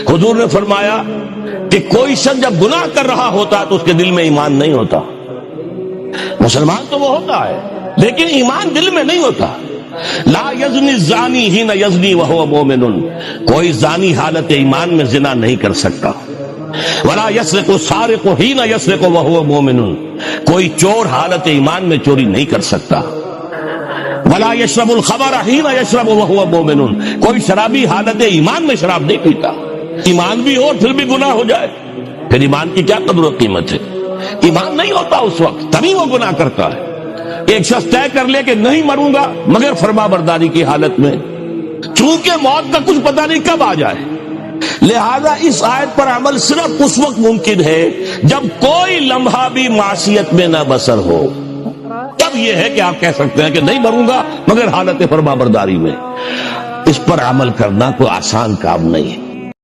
حضور نے فرمایا کہ کوئی شخص جب گناہ کر رہا ہوتا تو اس کے دل میں ایمان نہیں ہوتا. مسلمان تو وہ ہوتا ہے لیکن ایمان دل میں نہیں ہوتا. لا یزنی الزانی حین یزنی وہو مومن، کوئی زانی حالت ایمان میں زنا نہیں کر سکتا. ولا یسرق السارق حین یسرق وہو مومن، کوئی چور حالت ایمان میں چوری نہیں کر سکتا. ولا یشرب الخمر حین یشرب وہو مومن، کوئی شرابی حالت ایمان میں شراب نہیں پیتا. ایمان بھی ہو اور پھر بھی گناہ ہو جائے، پھر ایمان کی کیا قدر و قیمت ہے؟ ایمان نہیں ہوتا اس وقت تبھی وہ گناہ کرتا ہے. ایک شخص طے کر لے کہ نہیں مروں گا مگر فرما برداری کی حالت میں، چونکہ موت کا کچھ پتہ نہیں کب آ جائے، لہذا اس آیت پر عمل صرف اس وقت ممکن ہے جب کوئی لمحہ بھی معصیت میں نہ بسر ہو. تب یہ ہے کہ آپ کہہ سکتے ہیں کہ نہیں مروں گا مگر حالت فرما برداری میں. اس پر عمل کرنا کوئی آسان کام نہیں ہے.